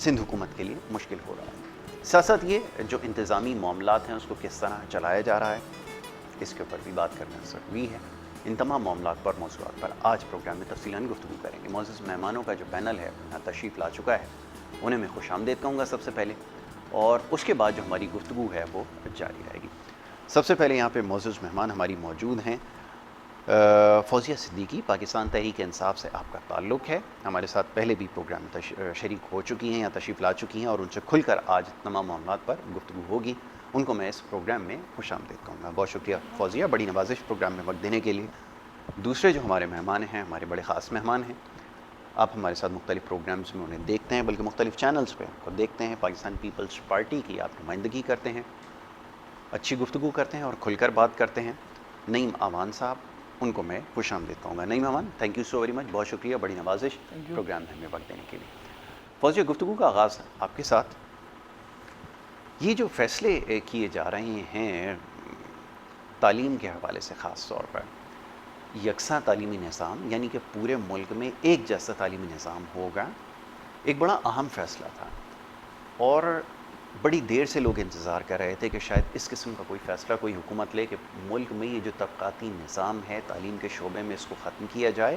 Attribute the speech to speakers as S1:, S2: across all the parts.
S1: سندھ حکومت کے لیے مشکل ہو رہا ہے. ساتھ ساتھ یہ جو انتظامی معاملات ہیں اس کو کس طرح چلایا جا رہا ہے اس کے اوپر بھی بات کرنا ضروری ہے. ان تمام معاملات پر موضوعات پر آج پروگرام میں تفصیلاً گفتگو کریں گے. معزز مہمانوں کا جو پینل ہے یہاں تشریف لا چکا ہے, انہیں میں خوش آمدید کہوں گا سب سے پہلے, اور اس کے بعد جو ہماری گفتگو ہے وہ جاری رہے گی. سب سے پہلے یہاں پہ معزز مہمان ہماری موجود ہیں. فوزیہ صدیقی, پاکستان تحریک انصاف سے آپ کا تعلق ہے, ہمارے ساتھ پہلے بھی پروگرام میں شریک ہو چکی ہیں یا تشریف لا چکی ہیں, اور ان سے کھل کر آج تمام معاملات پر گفتگو ہوگی. ان کو میں اس پروگرام میں خوش آمدید کہوں گا. بہت شکریہ فوزیہ, بڑی نوازش پروگرام میں وقت دینے کے لیے. دوسرے جو ہمارے مہمان ہیں, ہمارے بڑے خاص مہمان ہیں, آپ ہمارے ساتھ مختلف پروگرامز میں انہیں دیکھتے ہیں, بلکہ مختلف چینلز پہ ان کو دیکھتے ہیں. پاکستان پیپلز پارٹی کی آپ نمائندگی کرتے ہیں, اچھی گفتگو کرتے ہیں اور کھل کر بات کرتے ہیں. نعیم امان صاحب, ان کو میں خوش آمدید کہوں گا. نعیم امان, thank you so very much, بہت شکریہ, بڑی نوازش پروگرام میں ہمیں وقت دینے کے لیے. فوزیہ, گفتگو کا آغاز آپ کے ساتھ. یہ جو فیصلے کیے جا رہے ہیں تعلیم کے حوالے سے, خاص طور پر یکساں تعلیمی نظام, یعنی کہ پورے ملک میں ایک جیسا تعلیمی نظام ہوگا, ایک بڑا اہم فیصلہ تھا, اور بڑی دیر سے لوگ انتظار کر رہے تھے کہ شاید اس قسم کا کوئی فیصلہ کوئی حکومت لے کہ ملک میں یہ جو طبقاتی نظام ہے تعلیم کے شعبے میں اس کو ختم کیا جائے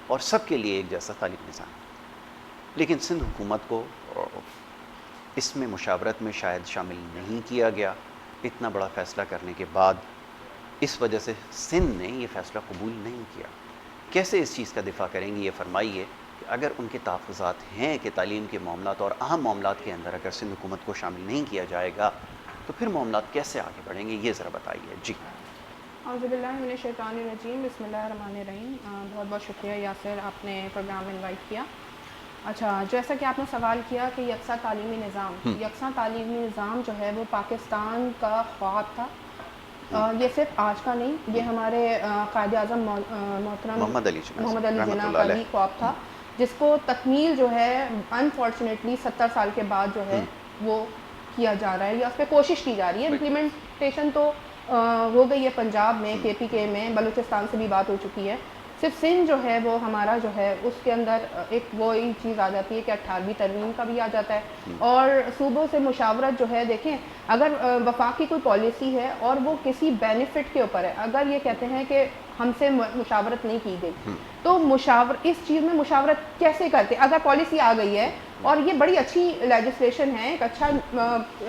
S1: اور سب کے لیے ایک جیسا تعلیمی نظام. لیکن سندھ حکومت کو اس میں مشاورت میں شاید شامل نہیں کیا گیا. اتنا بڑا فیصلہ کرنے کے بعد اس وجہ سے سندھ نے یہ فیصلہ قبول نہیں کیا. کیسے اس چیز کا دفاع کریں گے, یہ فرمائیے کہ اگر ان کے تحفظات ہیں کہ تعلیم کے معاملات اور اہم معاملات کے اندر اگر سندھ حکومت کو شامل نہیں کیا جائے گا تو پھر معاملات کیسے آگے بڑھیں گے, یہ ذرا بتائیے. جی.
S2: اعوذ باللہ من الشیطان الرجیم, بسم اللہ الرحمن الرحیم. بہت بہت شکریہ یاسر, آپ نے پروگرام میں انوائٹ کیا. اچھا, جیسا کہ آپ نے سوال کیا کہ یکساں تعلیمی نظام جو ہے وہ پاکستان کا خواب تھا. یہ صرف آج کا نہیں, یہ ہمارے قائد اعظم محترم محمد علی جناح کا بھی خواب تھا, جس کو تکمیل جو ہے انفارچونیٹلی 70 سال کے بعد جو ہے وہ کیا جا رہا ہے, یا اس پہ کوشش کی جا رہی ہے. امپلیمنٹیشن تو ہو گئی ہے پنجاب میں, KPK میں, بلوچستان سے بھی بات ہو چکی ہے. صرف سندھ جو ہے وہ ہمارا جو ہے اس کے اندر ایک وہی چیز آ جاتی ہے کہ 18ویں ترمیم کا بھی آ جاتا ہے. اور صوبوں سے مشاورت جو ہے, دیکھیں اگر وفاق کی کوئی پالیسی ہے اور وہ کسی بینیفٹ کے اوپر ہے, اگر یہ کہتے ہیں کہ ہم سے مشاورت نہیں کی گئی تو اس چیز میں مشاورت کیسے کرتے؟ اگر پالیسی آ گئی ہے اور یہ بڑی اچھی لیجسلیشن ہے, ایک اچھا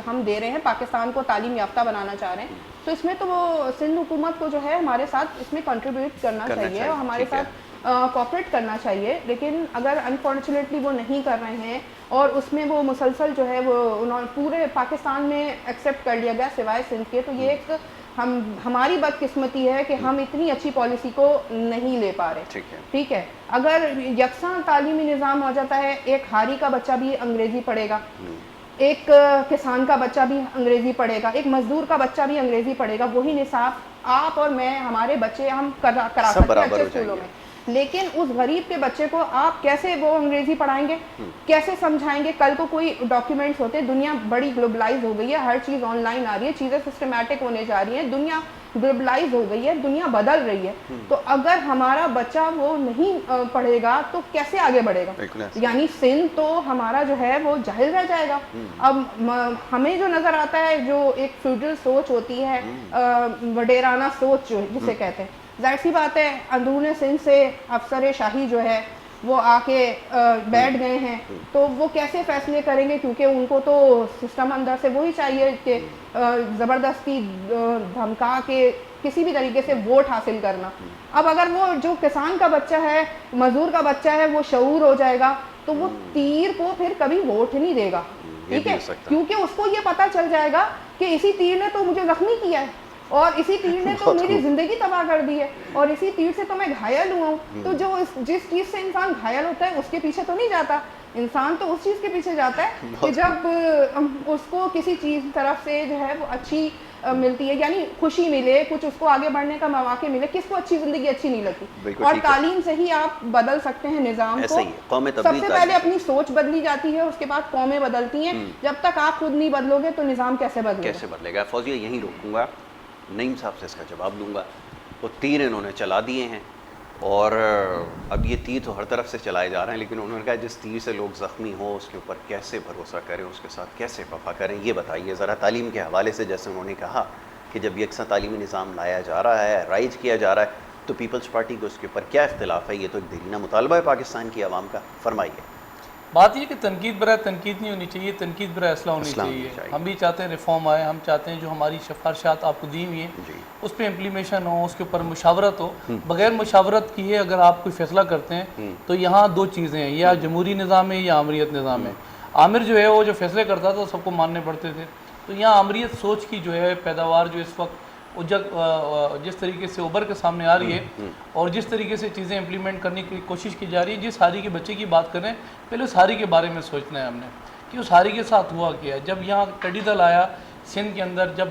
S2: ہم دے رہے ہیں, پاکستان کو تعلیم یافتہ بنانا چاہ رہے ہیں, تو اس میں تو وہ سندھ حکومت کو جو ہے ہمارے ساتھ اس میں کنٹریبیوٹ کرنا چاہیے اور ہمارے ساتھ کوآپریٹ کرنا چاہیے. لیکن اگر انفارچونیٹلی وہ نہیں کر رہے ہیں اور اس میں وہ مسلسل جو ہے وہ انہوں پورے پاکستان میں ایکسیپٹ کر لیا گیا سوائے سندھ کے, تو یہ ایک ہماری بدقسمتی ہے کہ ہم اتنی اچھی پالیسی کو نہیں لے پا رہے. ٹھیک ہے, اگر یکساں تعلیمی نظام ہو جاتا ہے, ایک ہاری کا بچہ بھی انگریزی پڑھے گا, ایک کسان کا بچہ بھی انگریزی پڑھے گا, ایک مزدور کا بچہ بھی انگریزی پڑھے گا, وہی نصاب آپ اور میں, ہمارے بچے ہم کرا سکتے ہیں اچھے اسکولوں میں. لیکن اس غریب کے بچے کو آپ کیسے وہ انگریزی پڑھائیں گے, کیسے سمجھائیں گے؟ کل کو کوئی ڈاکیومنٹس ہوتے, دنیا بڑی گلوبلائز ہو گئی ہے, ہر چیز آن لائن آ رہی ہے, چیزیں سسٹمیٹک ہونے جا رہی ہیں, دنیا گلوبلائز ہو گئی ہے, دنیا بدل رہی ہے. تو اگر ہمارا بچہ وہ نہیں پڑھے گا تو کیسے آگے بڑھے گا؟ یعنی سندھ تو ہمارا جو ہے وہ جاہل رہ جائے گا. اب ہمیں جو نظر آتا ہے, جو ایک فیوڈل سوچ ہوتی ہے, وڈیرانہ سوچ جسے کہتے ہیں, ظاہر سی بات ہے اندرون سندھ سے افسر شاہی جو ہے وہ آ کے بیٹھ گئے ہیں, تو وہ کیسے فیصلے کریں گے؟ کیونکہ ان کو تو سسٹم اندر سے وہی چاہیے کہ زبردستی دھمکا کے کسی بھی طریقے سے ووٹ حاصل کرنا. اب اگر وہ جو کسان کا بچہ ہے, مزدور کا بچہ ہے, وہ شعور ہو جائے گا تو وہ تیر کو پھر کبھی ووٹ نہیں دے گا. ٹھیک ہے, کیونکہ اس کو یہ پتا چل جائے گا کہ اسی تیر نے تو مجھے زخمی کیا ہے, اور اسی تیر نے تو میری زندگی تباہ کر دی ہے, اور اسی تیر سے تو میں گھائل ہوا ہوں. تو جو جس چیز سے انسان گھائل ہوتا ہے اس کے پیچھے تو نہیں جاتا, انسان تو اس چیز کے پیچھے جاتا ہے کہ جب اس کو کسی چیز طرف سے جو ہے وہ اچھی ملتی ہے, یعنی خوشی ملے, کچھ اس کو آگے بڑھنے کا مواقع ملے. کس کو اچھی زندگی اچھی نہیں لگتی؟ اور تعلیم سے ہی آپ بدل سکتے ہیں نظام کو. سب سے پہلے اپنی سوچ بدلی جاتی ہے, اس کے بعد قومیں بدلتی ہیں. جب تک آپ خود نہیں بدلو گے تو نظام کیسے بدلے
S1: گا؟ فوزیہ, یہیں روکوں گا, نعیم صاحب سے اس کا جواب لوں گا. وہ تیر انہوں نے چلا دیے ہیں اور اب یہ تیر تو ہر طرف سے چلائے جا رہے ہیں، لیکن انہوں نے کہا جس تیر سے لوگ زخمی ہوں اس کے اوپر کیسے بھروسہ کریں، اس کے ساتھ کیسے وفا کریں. یہ بتائیے ذرا تعلیم کے حوالے سے. جیسے انہوں نے کہا کہ جب یکساں تعلیمی نظام لایا جا رہا ہے، رائج کیا جا رہا ہے، تو پیپلز پارٹی کو اس کے اوپر کیا اختلاف ہے؟ یہ تو ایک دیرینہ مطالبہ ہے پاکستان کی عوام کا. فرمائیے.
S3: بات یہ کہ تنقید برائے تنقید نہیں ہونی چاہیے، تنقید برائے اصلاح ہونی
S1: اصلاح
S3: چاہیے.
S1: ہونی چاہیے.
S3: ہم بھی چاہتے ہیں ریفارم آئے، ہم چاہتے ہیں جو ہماری سفارشات آپ کو دی ہوئی ہیں
S1: جی
S3: اس پہ امپلیمیشن ہو، اس کے اوپر مشاورت ہو. بغیر مشاورت کیے اگر آپ کوئی فیصلہ کرتے ہیں تو یہاں دو چیزیں ہیں، یا جمہوری نظام ہے یا آمریت نظام ہے. عامر جو ہے وہ جو فیصلے کرتا تھا سب کو ماننے پڑتے تھے. تو یہاں آمریت سوچ کی جو ہے پیداوار جو اس وقت جس طریقے سے ابھر کے سامنے آ رہی ہے اور جس طریقے سے چیزیں امپلیمنٹ کرنے کی کوشش کی جا رہی ہے. جس ہاری کے بچے کی بات کریں، پہلے اس ہاری کے بارے میں سوچنا ہے ہم نے کہ اس ہاری کے ساتھ ہوا کیا. جب یہاں ٹڈی دل آیا سندھ کے اندر، جب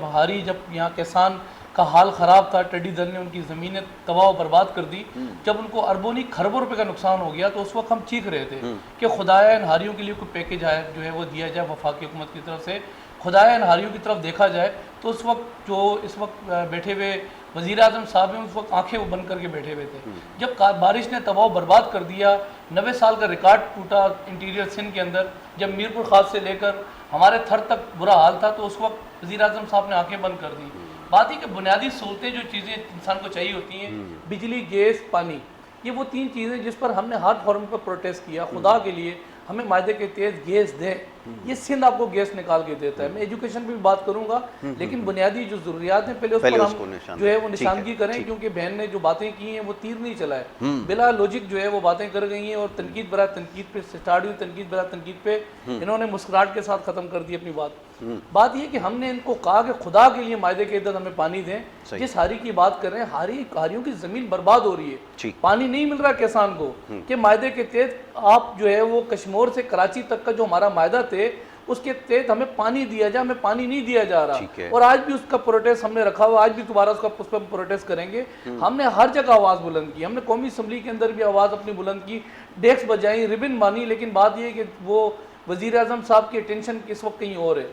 S3: یہاں کسان کا حال خراب تھا، ٹڈی دل نے ان کی زمینیں تباہ و برباد کر دی. جب ان کو اربوں نہیں کھربوں روپے کا نقصان ہو گیا تو اس وقت ہم چیخ رہے تھے کہ خدایا ان ہاریوں کے لیے کوئی پیکیج جو ہے وہ دیا جائے وفاقی حکومت کی طرف سے، خدایا ان ہاریوں کی طرف دیکھا جائے. تو اس وقت بیٹھے ہوئے وزیر اعظم صاحب ہیں اس وقت آنکھیں بند کر کے بیٹھے ہوئے تھے. جب بارش نے تباہ و برباد کر دیا، 90 سال کا ریکارڈ ٹوٹا انٹیریئر سندھ کے اندر، جب میرپور خاص سے لے کر ہمارے تھر تک برا حال تھا، تو اس وقت وزیر اعظم صاحب نے آنکھیں بند کر دی. بات یہ کہ بنیادی سہولتیں جو چیزیں انسان کو چاہیے ہوتی ہیں، بجلی، گیس، پانی، یہ وہ 3 چیزیں جس پر ہم نے ہر فورم پر پروٹیسٹ کیا. خدا کے لیے ہمیں معاہدے کے تحت گیس دیں. یہ سندھ آپ کو گیس نکال کے دیتا ہے. میں ایجوکیشن پہ بھی بات کروں گا، لیکن بنیادی جو ضروریات ہیں پہلے اس پر ہم جو ہے وہ نشاندہی کریں، کیونکہ بہن نے جو باتیں کی ہیں وہ تیر نہیں چلا ہے، بلا لوجک جو ہے وہ باتیں کر گئی ہیں. اور تنقید برائے تنقید پہ سٹارٹ ہوئی، تنقید برائے تنقید پہ انہوں نے مسکراہٹ کے ساتھ ختم کر دی اپنی بات. بات یہ کہ ہم نے ان کو کہا کہ خدا کے لیے معاہدے کے تحت ہمیں پانی دیں. جس ہاری کی بات کر رہے ہیں، ہاریوں کی زمین برباد ہو رہی ہے، پانی نہیں مل رہا کسان کو. کہ معاہدے کے تحت آپ جو ہے وہ کشمور سے کراچی تک کا جو ہمارا معاہدہ تھے اس کے تحت ہمیں پانی دیا جائے، ہمیں پانی نہیں دیا جا رہا. اور آج بھی اس کا پروٹیسٹ ہم نے رکھا ہوا، آج بھی دوبارہ اس پر پروٹیسٹ کریں گے. ہم نے ہر جگہ آواز بلند کی، ہم نے قومی اسمبلی کے اندر بھی آواز اپنی بلند کی، ڈیکس بجائیں، ربن بانی. لیکن بات یہ ہے کہ وہ وزیر اعظم صاحب کی اٹینشن اس وقت کہیں اور ہے.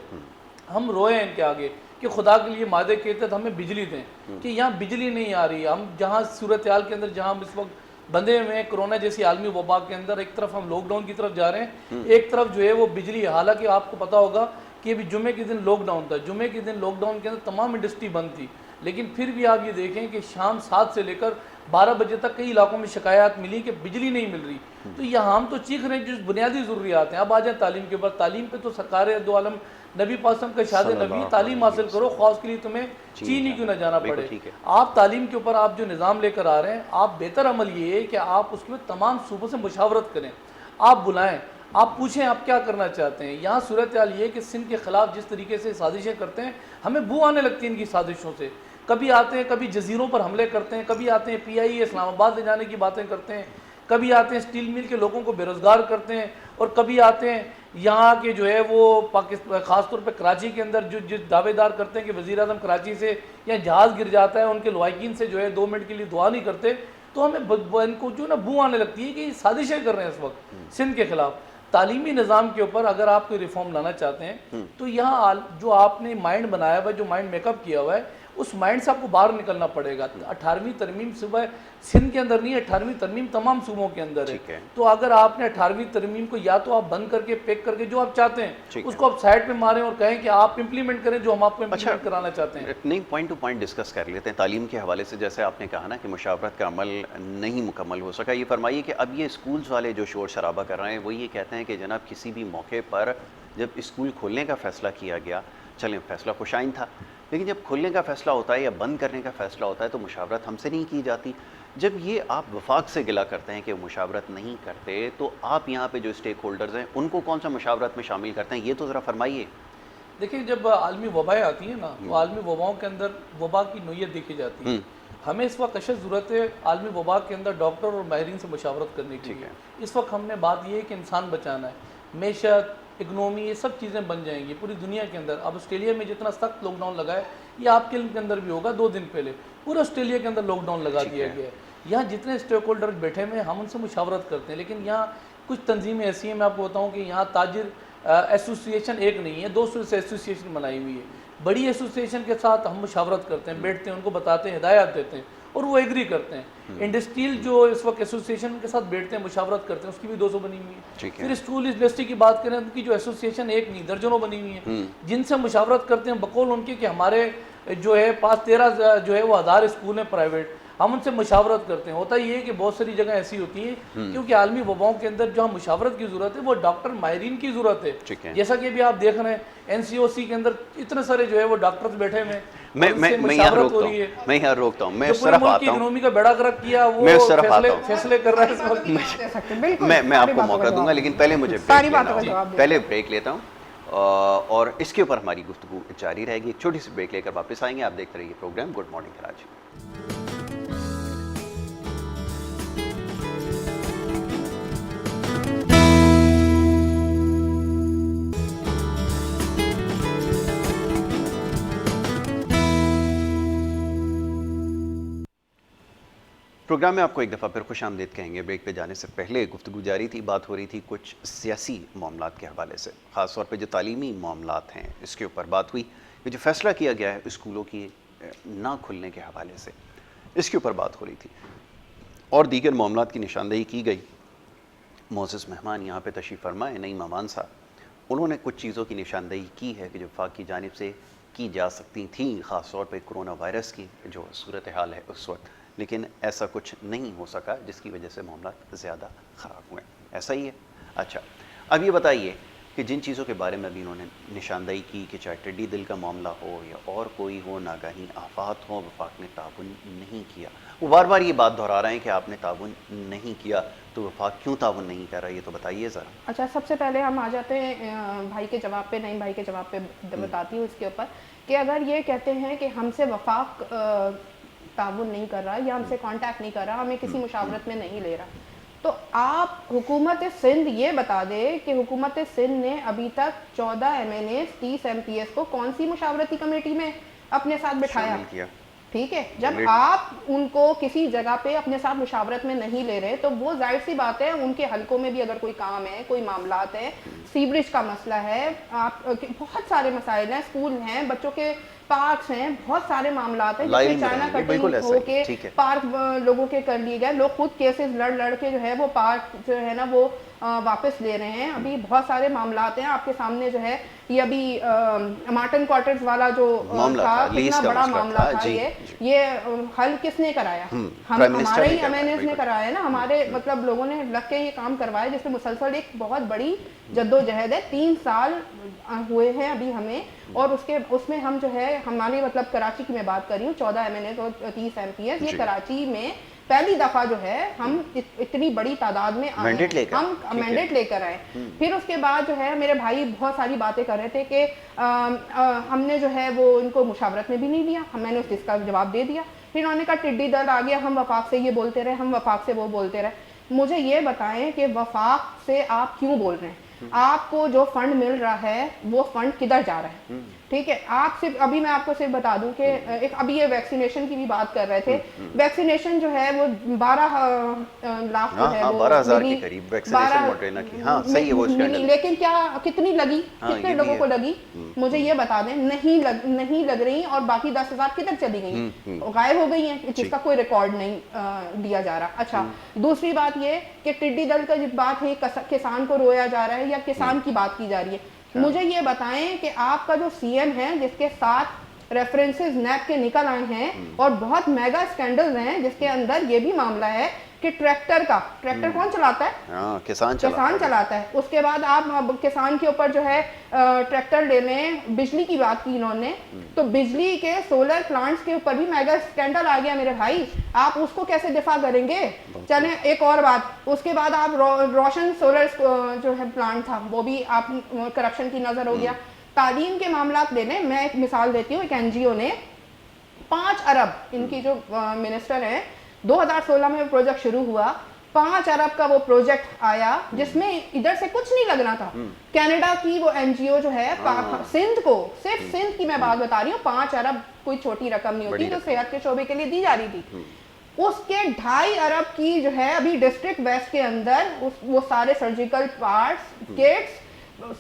S3: ہم روئے ہیں ان کے آگے کہ خدا کے لیے معاہدے کے تحت ہمیں بجلی دیں، کہ یہاں بجلی نہیں آ رہی. ہم جہاں صورتحال کے اندر جہاں ہم اس وقت بندے ہوئے ہیں کرونا جیسی عالمی وبا کے اندر، ایک طرف ہم لاک ڈاؤن کی طرف جا رہے ہیں، ایک طرف جو ہے وہ بجلی. حالانکہ آپ کو پتا ہوگا کہ ابھی جمعے کے دن لاک ڈاؤن تھا، جمعے کے دن لاک ڈاؤن کے اندر تمام انڈسٹری بند تھی، لیکن پھر بھی آپ یہ دیکھیں کہ شام 7 سے لے کر 12 بجے تک کئی علاقوں میں شکایات ملی کہ بجلی نہیں مل رہی. تو یہاں ہم تو چیخ رہے ہیں جو بنیادی ضروریات ہیں. اب آ جائیں تعلیم کے اوپر. تعلیم پہ تو سرکار دو عالم نبی پاسم کا ارشاد نبی، تعلیم حاصل کرو، خواہ اس کے لیے تمہیں چین ہی کیوں نہ جانا پڑے. آپ تعلیم کے اوپر آپ جو نظام لے کر آ رہے ہیں، آپ بہتر عمل یہ ہے کہ آپ اس کے اوپر تمام صوبوں سے مشاورت کریں، آپ بلائیں، آپ پوچھیں آپ کیا کرنا چاہتے ہیں. یہاں صورتحال یہ ہے کہ سندھ کے خلاف جس طریقے سے سازشیں کرتے ہیں، ہمیں بو آنے لگتی ہے ان کی سازشوں سے. کبھی آتے ہیں، کبھی جزیروں پر حملے کرتے ہیں، کبھی آتے ہیں PIA اسلام آباد لے جانے کی باتیں کرتے ہیں، کبھی آتے ہیں اسٹیل مل کے لوگوں کو بے روزگار کرتے ہیں، اور کبھی آتے ہیں یہاں کے جو ہے وہ پاکستان خاص طور پہ کراچی کے اندر جو دعوے دار کرتے ہیں کہ وزیر اعظم کراچی سے یا جہاز گر جاتا ہے، ان کے لواحقین سے جو ہے 2 منٹ کے لیے دعا نہیں کرتے. تو ہمیں ان کو جو نا بو آنے لگتی ہے کہ یہ سازشیں کر رہے ہیں اس وقت سندھ کے خلاف. تعلیمی نظام کے اوپر اگر آپ کوئی ریفارم لانا چاہتے ہیں تو یہاں جو آپ نے مائنڈ بنایا ہوا ہے، جو مائنڈ میک اپ کیا ہوا ہے، اس مائنڈ سے آپ کو باہر نکلنا پڑے گا. 18ویں ترمیم صبح سندھ کے اندر نہیں ہے، 18ویں ترمیم تمام صوبوں کے اندر ہے. تو اگر آپ نے 18ویں ترمیم کو یا تو آپ بند کر کے پیک کر کے جو آپ چاہتے ہیں اس کو آپ سائڈ پہ ماریں اور کہیں کہ آپ امپلیمنٹ کریں جو ہم آپ کو امپلیمنٹ کرانا چاہتے ہیں.
S1: نہیں، پوائنٹ ٹو پوائنٹ ڈسکس کر لیتے ہیں. تعلیم کے حوالے سے جیسے آپ نے کہا نا کہ مشاورت کا عمل نہیں مکمل ہو سکا، یہ فرمائیے کہ اب یہ اسکولز والے جو شور شرابہ کر رہے ہیں وہ یہ کہتے ہیں کہ جناب کسی بھی موقع پر جب اسکول کھولنے کا فیصلہ کیا گیا، چلیں فیصلہ خوشائن تھا، لیکن جب کھولنے کا فیصلہ ہوتا ہے یا بند کرنے کا فیصلہ ہوتا ہے تو مشاورت ہم سے نہیں کی جاتی. جب یہ آپ وفاق سے گلا کرتے ہیں کہ مشاورت نہیں کرتے، تو آپ یہاں پہ جو اسٹیک ہولڈرز ہیں ان کو کون سا مشاورت میں شامل کرتے ہیں، یہ تو ذرا فرمائیے.
S3: دیکھیں جب عالمی وبائیں آتی ہیں نا تو عالمی وباؤں کے اندر وبا کی نوعیت دیکھی جاتی ہے. ہمیں اس وقت اشد ضرورت ہے عالمی وبا کے اندر ڈاکٹر اور ماہرین سے مشاورت کرنے کی. اس وقت ہم نے بات یہ ہے کہ انسان بچانا ہے، معیشت، اکنومی، یہ سب چیزیں بن جائیں گی پوری دنیا کے اندر. اب آسٹریلیا میں جتنا سخت لاک ڈاؤن لگا ہے یہ آپ کے علم کے اندر بھی ہوگا. 2 دن پہلے پورے آسٹریلیا کے اندر لاک ڈاؤن لگا دیا گیا ہے. یہاں جتنے اسٹیک ہولڈر بیٹھے ہوئے ہیں ہم ان سے مشاورت کرتے ہیں، لیکن یہاں کچھ تنظیمیں ایسی ہیں، میں آپ کو بتاؤں کہ یہاں تاجر ایسوسیشن ایک نہیں ہے، 200 سے ایسوسیشن بنائی ہوئی ہے. بڑی ایسوسیشن کے ساتھ ہم مشاورت کرتے ہیں، بیٹھتے ہیں، ان کو بتاتے ہیں، ہدایات دیتے ہیں. اور وہ ایگری کرتے ہیں. انڈسٹریل جو اس وقت ایسوسیشن کے ساتھ بیٹھتے ہیں مشاورت کرتے ہیں اس کی بھی 200 بنی ہوئی ہے. پھر اسٹول انڈسٹری کی بات کریں ان کی جو ایسوسیشن ایک نہیں درجنوں بنی ہوئی ہیں جن سے مشاورت کرتے ہیں بقول ان کے کہ ہمارے جو ہے پاس 13 جو ہے وہ 1000 اسکول ہیں پرائیویٹ, ہم ان سے مشاورت کرتے ہیں. ہوتا یہ ہے کہ بہت ساری جگہ ایسی ہوتی ہیں کیونکہ عالمی وباؤں کے اندر جو ہم مشاورت کی ضرورت ہے وہ ڈاکٹر ماہرین کی ضرورت ہے. جیسا کہ ابھی آپ دیکھ رہے ہیں NCOC کے اندر اتنے سارے جو ہے وہ ڈاکٹرز بیٹھے ہوئے ہیں,
S1: میں یہاں روکتا ہوں, میں اس طرف آتا ہوں.
S3: اکنومی کا بیڑا گرک کیا وہ فیصلے کر رہا ہے اس وقت.
S1: میں آپ کو موقع دوں گا, لیکن پہلے مجھے پہلے بریک لیتا ہوں اور اس کے اوپر ہماری گفتگو جاری رہے گی. ایک چھوٹی سی بریک لے کر واپس آئیں گے. آپ دیکھتے رہیے programme good morning Karachi. Programme میں آپ کو ایک دفعہ پھر خوش آمدید کہیں گے. بریک پہ جانے سے پہلے گفتگو جاری تھی, بات ہو رہی تھی کچھ سیاسی معاملات کے حوالے سے, خاص طور پہ جو تعلیمی معاملات ہیں اس کے اوپر بات ہوئی. یہ جو فیصلہ کیا گیا ہے اسکولوں کی نہ کھلنے کے حوالے سے, اس کے اوپر بات ہو رہی تھی اور دیگر معاملات کی نشاندہی کی گئی. معزز مہمان یہاں پہ تشریف فرمائے نعیم امان صاحب, انہوں نے کچھ چیزوں کی نشاندہی کی ہے کہ جو وفاق کی جانب سے کی جا سکتی تھیں, خاص طور پہ کرونا وائرس کی جو صورتحال ہے اس وقت, لیکن ایسا کچھ نہیں ہو سکا جس کی وجہ سے معاملات زیادہ خراب ہوئے. ایسا ہی ہے. اچھا, اب یہ بتائیے کہ جن چیزوں کے بارے میں ابھی انہوں نے نشاندہی کی کہ چاہے ٹڈی دل کا معاملہ ہو یا اور کوئی ہو, ناگہانی آفات ہو, وفاق نے تعاون نہیں کیا. وہ بار بار یہ بات دہرا رہے ہیں کہ آپ نے تعاون نہیں کیا, تو وفاق کیوں تعاون نہیں کر رہا ہے یہ تو بتائیے ذرا.
S2: اچھا, سب سے پہلے ہم آ جاتے ہیں بھائی کے جواب پہ, نعیم بھائی کے جواب پہ بتاتی ہوں اس کے اوپر کہ اگر یہ کہتے ہیں کہ ہم سے وفاق تعاون نہیں کر رہا یا ہم سے کانٹیکٹ نہیں کر رہا, ہمیں کسی مشاورت میں نہیں لے رہا, تو آپ حکومت سندھ یہ بتا دے کہ حکومت سندھ نے ابھی تک 14 MNAs 30 MPs کو کون سی مشاورتی کمیٹی میں اپنے ساتھ بٹھایا. ٹھیک ہے, جب آپ ان کو کسی جگہ پہ اپنے ساتھ مشاورت میں نہیں لے رہے تو وہ ظاہر سی بات ہے ان کے حلقوں میں بھی اگر کوئی کام ہے, کوئی معاملات ہیں, سیوریج کا مسئلہ ہے, آپ بہت سارے مسائل ہیں, اسکول ہیں, بچوں کے پارکس ہیں, بہت سارے معاملات ہیں جس میں چائنا کٹنگ ہو کے پارک لوگوں کے کر لیے گئے. لوگ خود کیسز لڑ کے جو ہے وہ پارک جو ہے نا وہ واپس لے رہے ہیں. ابھی بہت سارے معاملات ہیں آپ کے سامنے جو ہے, یہ ابھی مارٹن کوارٹرز والا جو تھا کتنا بڑا معاملہ تھا, یہ حل کس نے کرایا؟ ہمارے ہی MNAs نے کرایا ہے نا, ہمارے مطلب لوگوں نے لگ کے یہ کام کروایا جس میں مسلسل ایک بہت بڑی جدوجہد ہے. 3 سال ہوئے ہیں ابھی ہمیں, اور اس میں ہم جو ہے ہماری مطلب کراچی کی میں بات کر رہی ہوں, 14 MNAs اور 30 MPs, یہ کراچی میں پہلی دفعہ جو ہے ہم اتنی بڑی تعداد میں آئے, ہم مینڈیٹ لے کر آئے. پھر اس کے بعد جو ہے میرے بھائی بہت ساری باتیں کر رہے تھے کہ ہم نے جو ہے وہ ان کو مشاورت میں بھی نہیں لیا, میں نے اس کا جواب دے دیا. پھر انہوں نے کہا ٹڈی دل آ گیا, ہم وفاق سے یہ بولتے رہے, ہم وفاق سے وہ بولتے رہے. مجھے یہ بتائیں کہ وفاق سے آپ کیوں بول رہے ہیں؟ آپ کو جو فنڈ مل رہا ہے وہ فنڈ کدھر جا رہا ہے؟ ٹھیک ہے, آپ صرف ابھی میں آپ کو صرف بتا دوں کہ ابھی یہ ویکسینیشن کی بھی بات کر رہے تھے. ویکسینیشن جو ہے وہ 12 لاکھ جو ہے
S1: 12,000 کے قریب ویکسینیشن موڈرنا کی. ہاں صحیح ہے وہ اسکینڈل,
S2: لیکن کیا کتنی لگی, کتنے لوگوں کو لگی مجھے یہ بتا دیں. نہیں لگ رہی, اور باقی 10,000 کدھر چلی گئی؟ غائب ہو گئی ہیں, جس کا کوئی ریکارڈ نہیں دیا جا رہا. اچھا, دوسری بات یہ کہ ٹڈی دل کا جب بات ہے کسان کو رویا جا رہا ہے یا کسان کی بات کی جا رہی ہے, مجھے یہ بتائیں کہ آپ کا جو CM ہے جس کے ساتھ ریفرنسز نیب کے نکل آئے ہیں اور بہت میگا اسکینڈلز ہیں جس کے اندر یہ بھی معاملہ ہے کہ ٹریکٹر کون چلاتا ہے؟
S1: کسان
S2: چلاتا ہے. اس کے بعد آپ کسان کے اوپر جو ہے ٹریکٹر لے لیں. بجلی کی بات کی انہوں نے, تو بجلی کے سولر پلانٹس کے اوپر بھی میگا اسکینڈل آ گیا میرے بھائی, آپ اس کو کیسے دفاع کریں گے؟ چلیں ایک اور بات, اس کے بعد آپ روشن سولر جو ہے پلانٹ تھا وہ بھی آپ کرپشن کی نظر ہو گیا. تعلیم کے معاملات لے لیں, میں ایک مثال دیتی ہوں. ایک NGO نے 5 ارب, ان کی جو منسٹر ہیں, 2016 میں پروجیکٹ شروع ہوا, 5 ارب کا وہ پروجیکٹ آیا جس میں ادھر سے کچھ نہیں لگنا تھا. کینیڈا کی وہ NGO جو ہے سندھ کو, صرف سندھ کی میں بات بتا رہی ہوں, 5 ارب کوئی چھوٹی رقم نہیں ہوتی جو صحت کے شعبے کے لیے دی جا رہی تھی. اس کے 2.5 ارب کی جو ہے ابھی ڈسٹرکٹ ویسٹ کے اندر وہ سارے سرجیکل پارٹس, کٹس,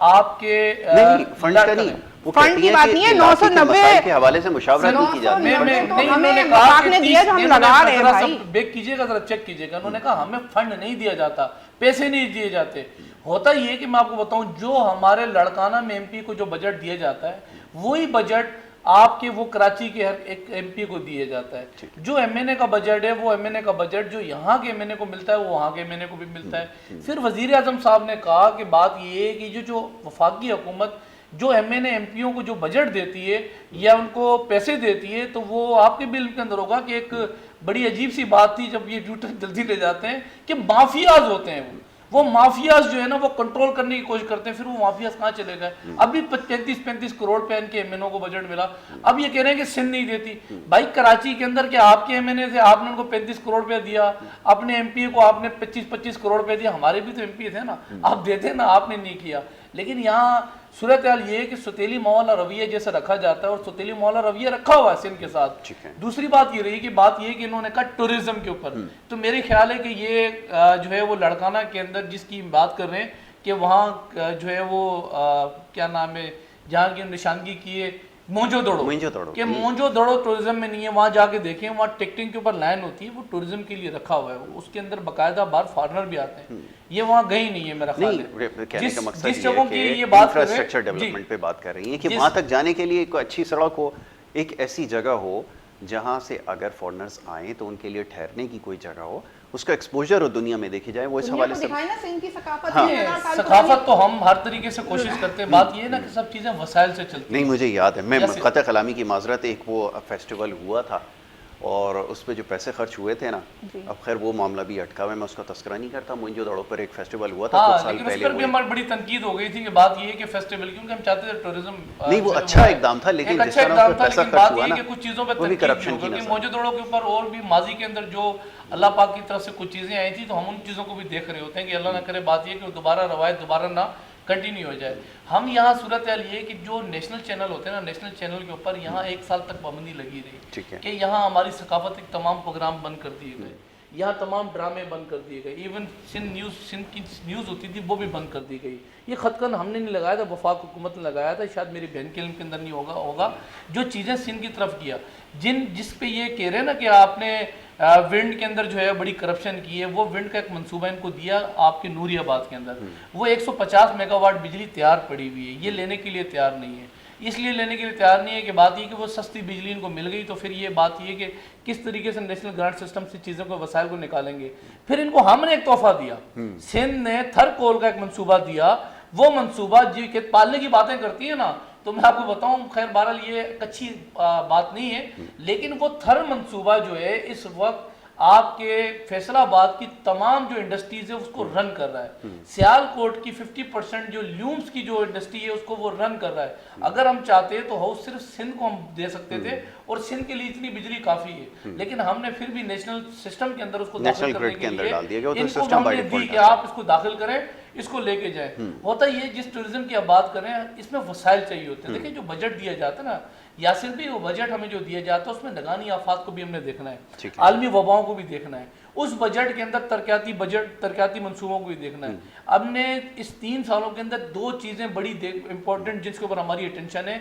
S3: آپ کے
S1: نہیں فنڈ کا نہیں، وہ
S2: فنڈ کی بات نہیں ہے، 990
S1: کے حوالے سے مشاورت نہیں کی جاتی ہے۔
S3: انہوں نے کہا کہ بیک کیجئے گا، ذرا چیک کیجئے گا، انہوں نے کہا ہمیں فنڈ نہیں دیا جاتا، پیسے نہیں دیے جاتے۔ ہوتا یہ کہ میں آپ کو بتاؤں، جو ہمارے لڑکانہ میں ایم پی کو جو بجٹ دیا جاتا ہے وہی بجٹ آپ کے وہ کراچی کے ہر ایک ایم پی کو دیا جاتا ہے۔ جو ایم این اے کا بجٹ ہے وہ ایم این اے کا بجٹ جو یہاں کے ایم این اے کو ملتا ہے وہ وہاں کے ایم این اے کو بھی ملتا ہے۔ پھر وزیر اعظم صاحب نے کہا کہ بات یہ ہے کہ جو وفاقی حکومت جو ایم این اے ایم پیوں کو جو بجٹ دیتی ہے یا ان کو پیسے دیتی ہے تو وہ آپ کے بل کے اندر ہوگا کہ ایک بڑی عجیب سی بات تھی جب یہ ٹویٹر جلدی لے جاتے ہیں کہ مافیاز ہوتے ہیں وہ مافیاز جو ہے نا وہ کنٹرول کرنے کی کوشش کرتے ہیں۔ پھر وہ مافیاز کہاں چلے گئے؟ ابھی 35 کروڑ پہ ان کے ایم این او کو بجٹ ملا، اب یہ کہہ رہے ہیں کہ سندھ نہیں دیتی۔ بھائی کراچی کے اندر کیا آپ کے ایم این اے تھے، آپ نے ان کو 35 کروڑ پہ دیا، اپنے ایم پی کو آپ نے 25 کروڑ پہ دیا، ہمارے بھی تو ایم پی تھے نا، آپ دیتے نا، آپ نے نہیں کیا۔ لیکن یہاں صورتحال یہ ہے کہ ستیلی معاملہ رویہ جیسے رکھا جاتا ہے اور ستیلی معاملہ رویہ رکھا ہوا ہے سندھ کے ساتھ۔ دوسری بات یہ رہی کہ بات یہ کہ انہوں نے کہا ٹورزم کے اوپر، تو میرے خیال ہے کہ یہ جو ہے وہ لڑکانہ کے اندر جس کی بات کر رہے ہیں کہ وہاں جو ہے وہ کیا نام ہے جہاں کی نشاندہی کی ہے مونجو دوڑو، کہ مونجو دوڑو ٹورزم میں نہیں ہے۔ وہاں جا کے دیکھیں، وہاں ٹکٹنگ کے اوپر لائن ہوتی ہے، وہ ٹورزم کے لیے رکھا ہوا ہے، اس کے اندر باقاعدہ باہر فارنر بھی آتے ہیں۔ یہ وہاں گئی نہیں ہے میرا خیال ہے۔
S1: کہنے کا مقصد
S3: جس
S1: یہ
S3: جگہوں
S1: ہے
S3: کی
S1: کہ
S3: یہ بات کر رہے
S1: انفراسٹرکچر
S3: ہیں
S1: ڈیولپمنٹ پہ بات کر رہی ہیں کہ وہاں تک جانے کے لیے ایک اچھی سڑک ہو، ایک ایسی جگہ ہو جہاں سے اگر فارنرز آئیں تو ان کے لیے ٹھہرنے کی کوئی جگہ ہو، اس کا ایکسپوجر اور دنیا میں دیکھی جائے، وہ اس حوالے سے
S3: ثقافت تو ہم ہر طریقے سے کوشش کرتے ہیں۔ بات یہ ہے نا کہ سب چیزیں وسائل سے چلتی ہیں۔
S1: نہیں مجھے یاد ہے، میں قطع کلامی کی معذرت، ایک وہ فیسٹیول ہوا تھا اور اس پہ جو پیسے خرچ ہوئے تھے نا، اب خیر وہ معاملہ بھی اٹکا ہوا ہے، میں اس کا تذکرہ نہیں کرتا۔ مونجو دڑو پر ایک فیسٹیول ہوا تھا کچھ سال
S3: لیکن اس
S1: پہلے،
S3: پر بھی ہماری بڑی تنقید ہو گئی تھی کہ بات یہ ہے کہ فیسٹیول، کیونکہ ہم چاہتے تھے ٹورزم
S1: نہیں وہ اچھا اقدام تھا، لیکن جس طرح اس پہ پیسہ خرچ ہوا نا
S3: کچھ چیزوں پہ
S1: وہ بھی کرپشن کی
S3: تنقید
S1: نظر۔
S3: مونجو دوڑو کے اوپر اور بھی ماضی کے اندر جو اللہ پاک کی طرف سے کچھ چیزیں آئی تھی تو ہم ان چیزوں کو بھی دیکھ رہے ہوتے ہیں کہ اللہ نہ کرے بات یہ کہ دوبارہ روایت دوبارہ نہ کنٹینیو ہو جائے۔ ہم یہاں صورتحال یہ ہے کہ جو نیشنل چینل ہوتے ہیں نا، نیشنل چینل کے اوپر یہاں 1 سال تک پابندی لگی رہی کہ یہاں ہماری ثقافت کے تمام پروگرام بند کر دیے گئے، یہاں تمام ڈرامے بند کر دیے گئے، ایون سندھ کی نیوز ہوتی تھی وہ بھی بند کر دی گئی۔ یہ خطکن ہم نے نہیں لگایا تھا، وفاق حکومت نے لگایا تھا، شاید میری بہن کے علم کے اندر نہیں ہوگا جو چیزیں سندھ کی طرف کیا، جس پہ یہ کہہ رہے ہیں نا کہ آپ نے ونڈ کے اندر جو ہے بڑی کرپشن کی ہے، وہ ونڈ کا ایک منصوبہ ان کو دیا آپ کے نوری آباد کے اندر، وہ 150 میگا واٹ بجلی تیار پڑی ہوئی ہے، یہ لینے کے لیے تیار نہیں ہے۔ اس لیے لینے کے لیے تیار نہیں ہے کہ بات یہ کہ وہ سستی بجلی ان کو مل گئی، تو پھر یہ بات یہ کہ کس طریقے سے نیشنل گرانٹ سسٹم سے چیزوں کو وسائل کو نکالیں گے۔ پھر ان کو ہم نے ایک تحفہ دیا، سندھ نے تھر کول کا ایک منصوبہ دیا، وہ منصوبہ جی کہ پالنے کی باتیں کرتی ہیں نا، تو میں آپ کو بتاؤں، خیر بہرحال یہ اچھی بات نہیں ہے، لیکن وہ تھر منصوبہ جو ہے اس وقت آپ کے فیصل آباد کی تمام جو انڈسٹریز ہے اس کو رن کر رہا ہے۔ سیال کوٹ کی 50% جو لیومز کی جو انڈسٹری ہے اس کو وہ رن کر رہا ہے۔ اگر ہم چاہتے تو ہاؤس صرف سندھ کو ہم دے سکتے تھے اور سندھ کے لیے اتنی بجلی کافی ہے، لیکن ہم نے پھر بھی نیشنل سسٹم کے اندر اس کو داخل کرنے کے لیے ان کو ہم نے دی کہ آپ اس کو داخل کریں، اس کو لے کے جائیں۔ ہوتا یہ جس ٹورزم کی آپ بات کریں اس میں وسائل چاہیے ہوتے ہیں۔ دیکھیں جو بجٹ دیا جاتا ہے نا، یا صرف بھی وہ بجٹ ہمیں جو دیا جاتا ہے اس میں نگرانی آفات کو بھی ہم نے دیکھنا ہے، عالمی وباؤں کو بھی دیکھنا ہے، اس بجٹ کے اندر ترقیاتی منصوبوں کو بھی دیکھنا ہے۔ اب نے اس 3 سالوں کے اندر 2 چیزیں بڑی امپورٹنٹ جس کے اوپر ہماری اٹینشن ہے۔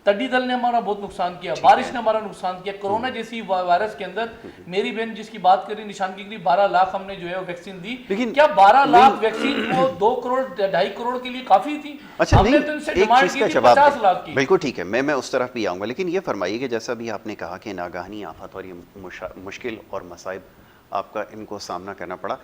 S3: تڈی دل نے ہمارا بہت نقصان کیا، بارش نے ہمارا نقصان کیا، کرونا جیسی وائرس کے اندر میری بہن جس کی بات کری نشان کی 12 لاکھ ہم نے جو ہے ویکسین دی، کیا 12 لاکھ ویکسین کو 2 کروڑ 2.5 کروڑ کے لیے کافی تھی؟
S1: اچھا
S3: نہیں، ایک چیز کا جواب 50 لاکھ کی۔
S1: بالکل ٹھیک ہے، میں اس طرف بھی آؤں گا، لیکن یہ فرمائیے کہ جیسا بھی آپ نے کہا کہ ناگہانی آفت اور یہ مشکل اور مصائب آپ کا ان کو سامنا کرنا پڑا،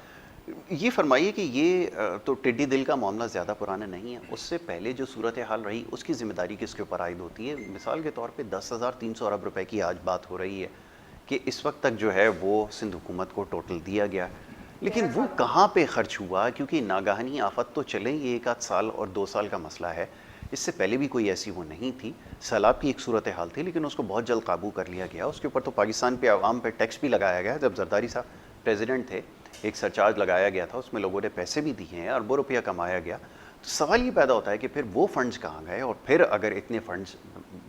S1: یہ فرمائیے کہ یہ تو ٹڈی دل کا معاملہ زیادہ پرانا نہیں ہے، اس سے پہلے جو صورتحال رہی اس کی ذمہ داری کس کے اوپر عائد ہوتی ہے؟ مثال کے طور پہ 10,300 ارب روپے کی آج بات ہو رہی ہے کہ اس وقت تک جو ہے وہ سندھ حکومت کو ٹوٹل دیا گیا، لیکن وہ کہاں پہ خرچ ہوا؟ کیونکہ ناگہانی آفت تو چلیں یہ 1 سال اور 2 سال کا مسئلہ ہے، اس سے پہلے بھی کوئی ایسی وہ نہیں تھی، سیلاب کی ایک صورتحال تھی لیکن اس کو بہت جلد قابو کر لیا گیا، اس کے اوپر تو پاکستان پہ عوام پہ ٹیکس بھی لگایا گیا، جب زرداری صاحب پریزیڈنٹ تھے ایک سرچارج لگایا گیا تھا، اس میں لوگوں نے پیسے بھی دیے ہیں، اربوں روپیہ کمایا گیا۔ تو سوال یہ پیدا ہوتا ہے کہ پھر وہ فنڈز کہاں گئے، اور پھر اگر اتنے فنڈز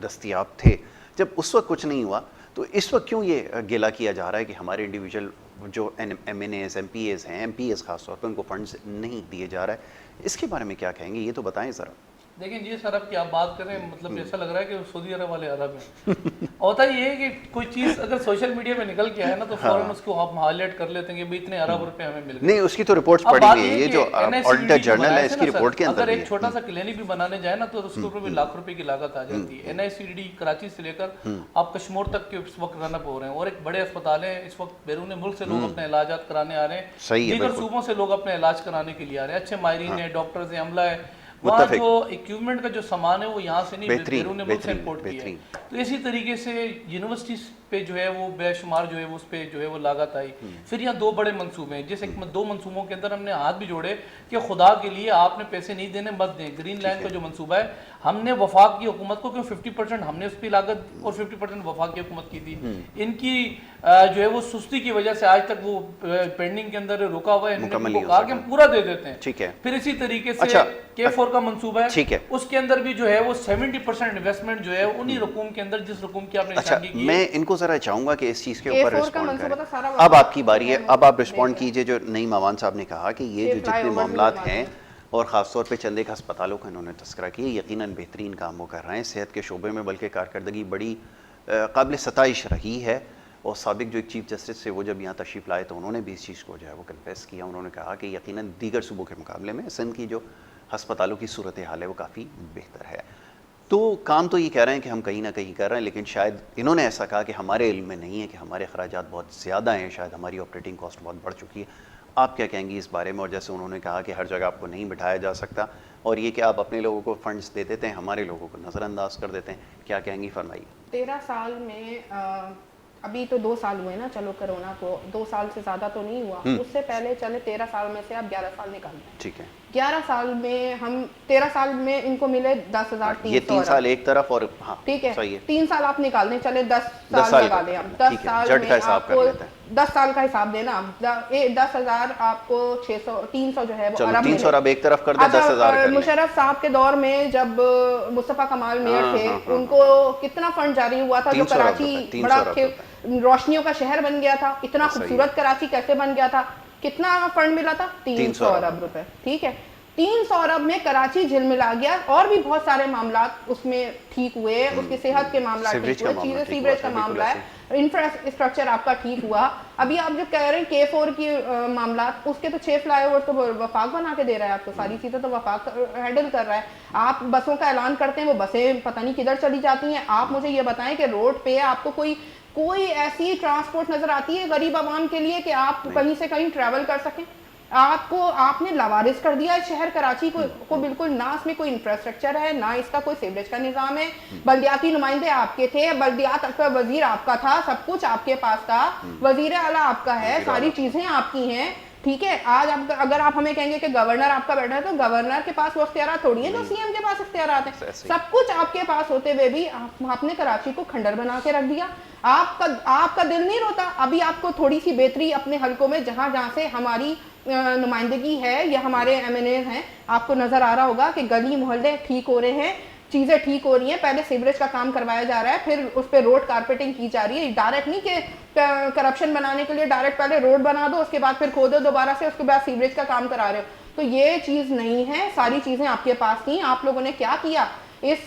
S1: دستیاب تھے جب اس وقت کچھ نہیں ہوا، تو اس وقت کیوں یہ گلا کیا جا رہا ہے کہ ہمارے انڈیویجول جو MNAs MPAs ہیں MPAs خاص طور پہ ان کو فنڈز نہیں دیے جا رہا ہے، اس کے بارے میں کیا کہیں گے؟ یہ تو بتائیں ذرا.
S3: دیکھیں جی سر، اب کی آپ بات کریں مطلب ایسا لگ رہا ہے کہ سعودی عرب والے عرب ہیں. ہوتا یہ ہے کہ کوئی چیز اگر سوشل میڈیا پہ نکل کے آئے نا تو فوراً اس کو آپ ہائیلائٹ کر لیتے ہیں کہ بھئی اتنے ارب روپے ہمیں مل گئے.
S1: نہیں، اس کی تو رپورٹس پڑھی ہوئی ہیں، یہ جو آڈیٹر جرنل ہے اس کی رپورٹ کے اندر
S3: اگر ایک چھوٹا سا کلینک بھی بنانے جائے نا تو اس کے اوپر بھی لاکھ روپے کی لاگت آ جاتی ہے. NICD کراچی سے لے کر آپ کشمور تک کے اس وقت رن اپ ہو رہے ہیں، اور ایک بڑے اسپتال ہیں اس وقت بیرون ملک سے لوگ اپنے علاجات کرانے آ رہے ہیں، دیگر صوبوں سے لوگ اپنے علاج کرانے کے لیے آ رہے ہیں. اچھے ماہرین ہیں، ڈاکٹرز ہیں، عملہ ہے. وہاں جو اکوپمنٹ کا جو سامان ہے وہ یہاں سے نہیں بیرون ملک سے امپورٹ کیا ہے. تو اسی طریقے سے یونیورسٹیز پہ جو ہے وہ بے شمار جو ہے اس پہ جو ہے وہ لاگت آئی. پھر یہاں دو بڑے منصوبے ہیں، جیسے دو منصوبوں کے اندر ہم نے ہاتھ بھی جوڑے کہ خدا کے لیے آپ نے پیسے نہیں دینے مت دیں. گرین لائن کا جو منصوبہ ہے ہم نے وفاق کی حکومت کو، کیوں 50% ہم نے اس پہ لاگت اور 50% وفاق کی حکومت کی تھی. ان کی جو ہے وہ سستی کی وجہ سے آج تک وہ پینڈنگ کے اندر رکا ہوا ہے. ہم نے کہا کہ ہم پورا دے دیتے ہیں. پھر اسی طریقے سے K4 کا منصوبہ ہے، اس کے اندر بھی جو ہے وہ 70% انویسٹمنٹ جو ہے انہی رقوم کے اندر جس رقوم کی آپ نے نشاندہی کی ہے.
S1: میں ان کو ذرا چاہوں گا کہ اس چیز کے اوپر رسپونڈ کریں. اب آپ کی باری ہے، اب آپ رسپونڈ کیجئے. جو نعیم اعوان صاحب نے کہا کہ یہ جو جتنے معاملات ہیں اور خاص طور پہ چند ایک ہسپتالوں کا انہوں نے تذکرہ کیا، یقیناً بہترین کام وہ کر رہے ہیں صحت کے شعبے میں، بلکہ کارکردگی بڑی قابل ستائش رہی ہے. اور سابق جو ایک چیف جسٹس سے وہ جب یہاں تشریف لائے تو انہوں نے بھی اس چیز کو جو ہے وہ کنفیس کیا. انہوں نے کہا کہ یقیناً دیگر صوبوں کے مقابلے میں سندھ کی جو ہسپتالوں کی صورتحال ہے وہ کافی بہتر ہے. تو کام تو یہ کہہ رہے ہیں کہ ہم کہیں نہ کہیں کر رہے ہیں، لیکن شاید انہوں نے ایسا کہا کہ ہمارے علم میں نہیں ہے کہ ہمارے اخراجات بہت زیادہ ہیں، شاید ہماری آپریٹنگ کاسٹ بہت بڑھ چکی ہے. آپ کیا کہیں گی اس بارے میں؟ اور جیسے انہوں نے کہا کہ ہر جگہ آپ کو نہیں بٹھایا جا سکتا، اور یہ کہ آپ اپنے لوگوں کو فنڈز دے دیتے ہیں، ہمارے لوگوں کو نظر انداز کر دیتے ہیں، کیا کہیں گی؟ فرمائیے.
S2: 13 سال میں ابھی تو 2 سال ہوئے نا، چلو کرونا کو 2 سال سے زیادہ تو نہیں ہوا، اس سے پہلے چلے 13 سال میں سے آپ 11 سال نکال دیں. ٹھیک ہے، 11 سال میں ہم 13 سال میں ان کو ملے 10,300.
S1: یہ 3 سال ایک طرف، اور ہاں
S2: ٹھیک ہے 3 سال آپ نکال دیں، چلے 10 سال لگا لیں. ہم 10 سال میں آپ کو 10 سال کا حساب دینا، 10,000 آپ کو 600 300 جو ہے وہ عرب
S1: 300 اب ایک طرف کر دیں، 10,000.
S2: مشرف صاحب کے دور میں جب مصطفیٰ کمال میئر تھے، ان کو کتنا فنڈ جاری ہوا تھا، جو کراچی بڑا روشنیوں کا شہر بن گیا تھا. اتنا خوبصورت کراچی کیسے بن گیا تھا؟ کتنا فنڈ ملا تھا؟ 300 ارب روپے. ٹھیک ہے، 300 ارب میں کراچی جھلملا گیا. اور بھی بہت سارے معاملات اس میں ٹھیک ہوئے، اس کی صحت کے معاملات ٹھیک ہوئے، چیزیں سیوریج کا معاملہ ہے، انفراسٹرکچر آپ کا ٹھیک ہوا. ابھی آپ جو کہہ رہے ہیں K4 کی معاملات، اس کے تو 6 فلائی اوور تو وفاق بنا کے دے رہا ہے آپ کو، ساری چیزیں تو وفاق ہینڈل کر رہا ہے. آپ بسوں کا اعلان کرتے ہیں، وہ بسیں پتہ نہیں کدھر چلی جاتی ہیں. آپ مجھے یہ بتائیں کہ روڈ پہ آپ کو کوئی ایسی ٹرانسپورٹ نظر آتی ہے غریب عوام کے لیے کہ آپ کہیں سے کہیں ٹریول کر سکیں؟ آپ نے لاوارث کر دیا ہے شہر کراچی کو بالکل. نہ اس میں کوئی انفراسٹرکچر ہے، نہ اس کا کوئی سیوریج کا نظام ہے. بلدیاتی نمائندے آپ کے تھے، بلدیات کا وزیر آپ کا تھا، سب کچھ آپ کے پاس تھا، وزیر اعلیٰ آپ کا ہے، ساری چیزیں آپ کی ہیں. ٹھیک ہے، آج اگر آپ ہمیں کہیں گے کہ گورنر آپ کا بیٹھا ہے، تو گورنر کے پاس وہ اختیارات تھوڑی ہیں جو CM کے پاس اختیارات ہیں. سب کچھ آپ کے پاس ہوتے ہوئے بھی آپ نے کراچی کو کھنڈر بنا کے رکھ دیا. آپ کا دل نہیں روتا؟ ابھی آپ کو تھوڑی سی بہتری اپنے حلقوں میں جہاں سے ہماری نمائندگی ہے یا ہمارے MNAs ہیں، آپ کو نظر آ رہا ہوگا کہ گلی محلے ٹھیک ہو رہے ہیں، چیزیں ٹھیک ہو رہی ہیں. پہلے سیوریج کا کام کروایا جا رہا ہے، پھر اس پہ روڈ کارپیٹنگ کی جا رہی ہے. ڈائریکٹ نہیں کہ کرپشن بنانے کے لیے ڈائریکٹ پہلے روڈ بنا دو، اس کے بعد پھر کھودو دوبارہ سے، اس کے بعد سیوریج کا کام کرا رہے ہو. تو یہ چیز نہیں ہے، ساری چیزیں آپ کے پاس تھیں. آپ لوگوں نے کیا کیا؟ اس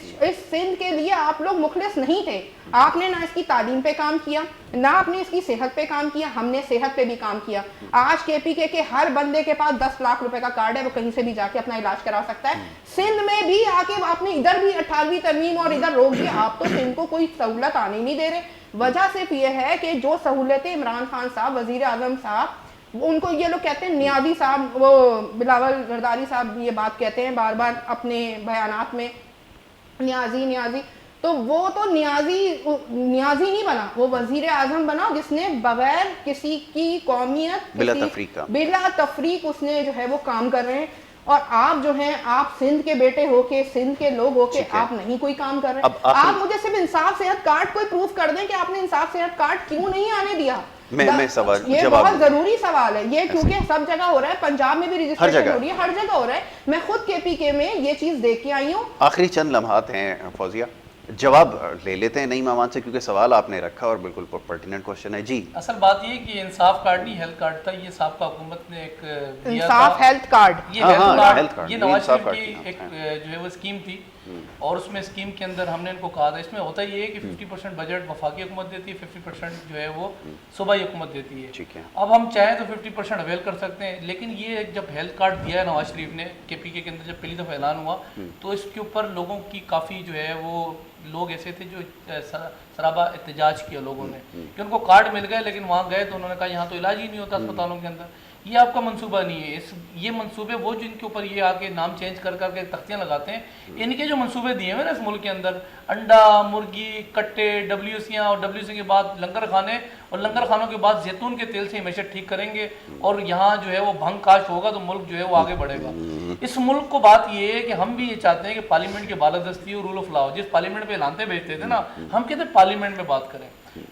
S2: سندھ کے لیے آپ لوگ مخلص نہیں تھے. آپ نے نہ اس کی تعلیم پہ کام کیا، نہ آپ نے اس کی صحت پہ کام کیا. ہم نے صحت پہ بھی کام کیا. آج KPK کے ہر بندے کے پاس 10 لاکھ روپے کا کارڈ ہے، وہ کہیں سے بھی جا کے اپنا علاج کرا سکتا ہے. سندھ میں بھی آ کے آپ نے ادھر بھی 18ویں ترمیم اور ادھر روک دیا. آپ تو سندھ کو کوئی سہولت آنے نہیں دے رہے. وجہ صرف یہ ہے کہ جو سہولتیں عمران خان صاحب، وزیر اعظم صاحب، ان کو یہ لوگ کہتے ہیں نیازی صاحب، وہ بلاول زرداری صاحب یہ بات کہتے ہیں بار بار اپنے بیانات میں، نیازی. تو وہ تو نیازی نہیں بنا، وہ وزیر اعظم بنا جس نے بغیر کسی کی قومیت، بلا تفریق اس نے جو ہے وہ کام کر رہے ہیں. اور آپ جو ہیں، آپ سندھ کے بیٹے ہو کے، سندھ کے لوگ ہو کے آپ نہیں کوئی کام کر رہے ہیں. آپ مجھے صرف انصاف صحت کارڈ کوئی پروف کر دیں کہ آپ نے انصاف صحت کارڈ کیوں نہیں آنے دیا. یہ بہت ضروری سوال ہے یہ، کیونکہ سب جگہ ہو رہا ہے. پنجاب میں بھی رجسٹریشن ہو رہی ہے، ہر جگہ ہو رہا ہے. میں خود KPK میں یہ چیز دیکھ کے آئی ہوں.
S1: آخری چند لمحات ہیں فوزیہ جواب لے لیتے ہیں نئی مامان سے، کیونکہ سوال آپ نے رکھا اور بالکل پرٹیننٹ کوشچن ہے. جی
S3: اصل بات یہ کہ انصاف کارڈ نہیں ہیلتھ کارڈ تھا، یہ سابقہ حکومت نے ایک دیا تھا.
S2: انصاف ہیلتھ کارڈ،
S3: یہ ہیلتھ کارڈ یہ نواز شریف کی ایک جو ہے وہ اسکیم تھی، اور اس میں اسکیم کے اندر ہم نے ان کو کہا تھا اس میں ہوتا یہ ہے کہ 50% بجٹ وفاقی حکومت دیتی ہے، 50% جو ہے وہ صوبائی حکومت دیتی ہے. اب ہم چاہیں تو 50% اویل کر سکتے ہیں، لیکن یہ جب ہیلتھ کارڈ دیا ہے نواز شریف نے KPK کے اندر جب پہلی دفعہ اعلان ہوا تو اس کے اوپر لوگوں کی کافی جو ہے وہ لوگ ایسے تھے جو سرابا احتجاج کیا لوگوں نے کہ ان کو کارڈ مل گئے، لیکن وہاں گئے تو انہوں نے کہا یہاں تو علاج ہی نہیں ہوتا اسپتالوں کے اندر. یہ آپ کا منصوبہ نہیں ہے. یہ منصوبے وہ جن کے اوپر یہ آگے نام چینج کر کے تختیاں لگاتے ہیں، ان کے جو منصوبے دیے ہوئے نا اس ملک کے اندر، انڈا، مرغی، کٹے، WCیاں، اور WC کے بعد لنگر خانے، اور لنگر خانوں کے بعد زیتون کے تیل سے ہمیشہ ٹھیک کریں گے، اور یہاں جو ہے وہ بھنگ کاشت ہوگا تو ملک جو ہے وہ آگے بڑھے گا. اس ملک کو بات یہ ہے کہ ہم بھی یہ چاہتے ہیں کہ پارلیمنٹ کی بالادستی اور رول آف لا ہو. جس پارلیمنٹ پہ اعلانتے بھیجتے تھے نا، ہم کہتے ہیں پارلیمنٹ میں بات کریں.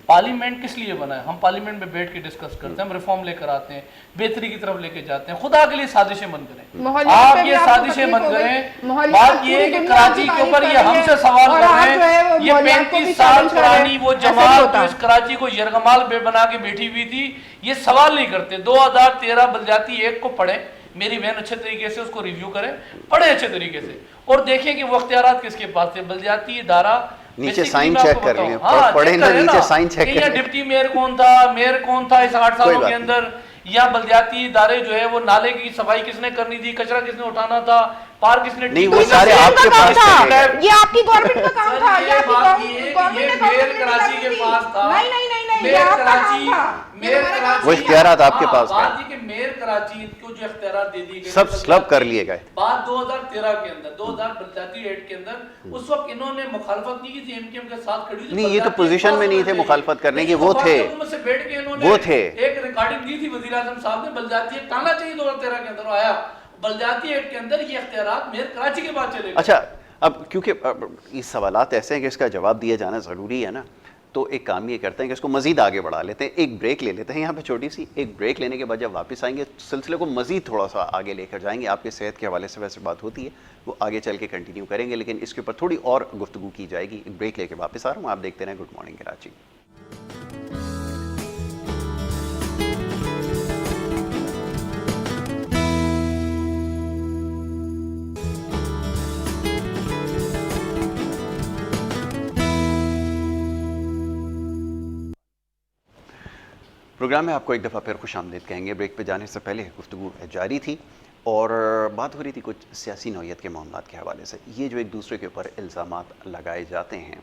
S3: پارلیمنٹ کس لیے بنا ہے؟ ہم پارلیمنٹ میں بیٹھ کے ڈسکس کرتے ہیں، ہم ریفارم لے کر آتے ہیں، بہتری کی طرف لے کے جاتے ہیں. خدا کے لیے سازشیں بند کریں، آپ یہ سازشیں بند کریں. بات یہ ہے کہ کراچی کے اوپر یہ ہم سے سوال کر رہے ہیں، یہ 35 سال پرانی وہ جماعت جو اس کراچی کو یرغمال بے بنا کے بیٹھی ہوئی تھی، یہ سوال نہیں کرتے. 2013 بلدیاتی ایکٹ کو پڑھیں، میری بہن اچھے طریقے سے اس کو ریویو کریں، پڑھیں اچھے طریقے سے، اور دیکھیں کہ وہ اختیارات کس کے پاس تھے. بلدیاتی ادارہ
S1: نیچے سائن چیک کر لیں، پڑھیں نا نیچے سائن چیک کر لیں.
S3: ڈپٹی میئر کون تھا، میئر کون تھا اس 8 سالوں کے اندر، یا بلدیاتی ادارے جو ہے وہ نالے کی صفائی کس نے کرنی تھی، کچرا کس نے اٹھانا تھا، پارک کس نے
S1: نہیں، وہ سارے آپ کے پاس تھے.
S2: یہ آپ کی گورنمنٹ کا کام تھا، یہ آپ کی
S3: گورنمنٹ کراچی کے پاس تھا.
S2: نہیں یہ آپ کا کام تھا.
S1: وہ اختیارات آپ کے پاس
S3: بات یہ کہ میئر کراچی کو جو اختیارات دے دی گئے
S1: سب سلب کر لیے گئے.
S3: بات 2013 کے اندر 2000 بلدیاتی ایکٹ کے اندر اس وقت انہوں نے مخالفت نہیں کی تھی، MKM کے ساتھ کھڑی ہوئی.
S1: نہیں، یہ تو پوزیشن میں نہیں تھے مخالفت کرنے کی، وہ تھے وہ تھے.
S3: ایک ریکارڈنگ دی تھی وزیر اعظم صاحب نے، بلدیاتی ایکٹ آنا چاہیے 2013 کے اندر، وہ آیا. بلدیاتی ایکٹ کے اندر یہ اختیارات میئر کراچی کے بعد چلے گئے.
S1: اچھا، اب کیونکہ یہ سوالات ایسے ہیں کہ اس کا جواب دیا جانا ضروری ہے نا، تو ایک کام یہ کرتے ہیں کہ اس کو مزید آگے بڑھا لیتے ہیں. ایک بریک لے لیتے ہیں یہاں پہ چھوٹی سی. ایک بریک لینے کے بعد جب واپس آئیں گے سلسلے کو مزید تھوڑا سا آگے لے کر جائیں گے. آپ کے صحت کے حوالے سے ویسے بات ہوتی ہے، وہ آگے چل کے کنٹینیو کریں گے، لیکن اس کے اوپر تھوڑی اور گفتگو کی جائے گی. ایک بریک لے کے واپس آ رہا ہوں، آپ دیکھتے رہیں گڈ مارننگ کراچی. پروگرام میں آپ کو ایک دفعہ پھر خوش آمدید کہیں گے. بریک پہ جانے سے پہلے گفتگو جاری تھی اور بات ہو رہی تھی کچھ سیاسی نوعیت کے معاملات کے حوالے سے. یہ جو ایک دوسرے کے اوپر الزامات لگائے جاتے ہیں،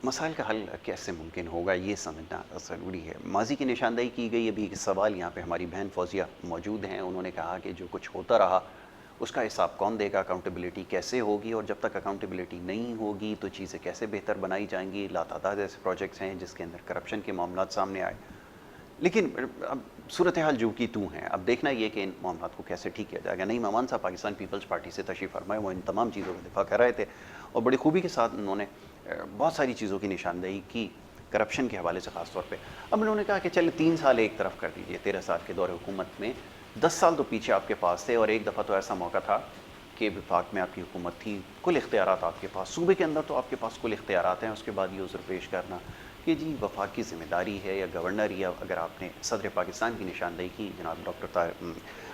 S1: مسائل کا حل کیسے ممکن ہوگا یہ سمجھنا ضروری ہے. ماضی کی نشاندہی کی گئی. ابھی ایک سوال یہاں پہ ہماری بہن فوزیہ موجود ہیں، انہوں نے کہا کہ جو کچھ ہوتا رہا اس کا حساب کون دے گا، اکاؤنٹیبلٹی کیسے ہوگی، اور جب تک اکاؤنٹیبلٹی نہیں ہوگی تو چیزیں کیسے بہتر بنائی جائیں گی. لاتعداد ایسے پروجیکٹس ہیں جس کے اندر کرپشن کے معاملات سامنے آئے، لیکن اب صورتحال جو کی تو ہیں. اب دیکھنا یہ کہ ان معاملات کو کیسے ٹھیک کیا جائے گا. نئی مامان صاحب پاکستان پیپلز پارٹی سے تشریف فرمائے، وہ ان تمام چیزوں کا دفاع کر رہے تھے اور بڑی خوبی کے ساتھ انہوں نے بہت ساری چیزوں کی نشاندہی کی کرپشن کے حوالے سے خاص طور پہ. اب انہوں نے کہا کہ چلے 3 سال ایک طرف کر دیجیے، 13 سال کے دور حکومت میں 10 سال تو پیچھے آپ کے پاس تھے، اور ایک دفعہ تو ایسا موقع تھا کہ وفاق میں آپ کی حکومت تھی، کل اختیارات آپ کے پاس، صوبے کے اندر تو آپ کے پاس کل اختیارات ہیں. اس کے بعد یہ عذر پیش کرنا کہ جی وفاق کی ذمہ داری ہے یا گورنر، یا اگر آپ نے صدر پاکستان کی نشاندہی کی جناب ڈاکٹر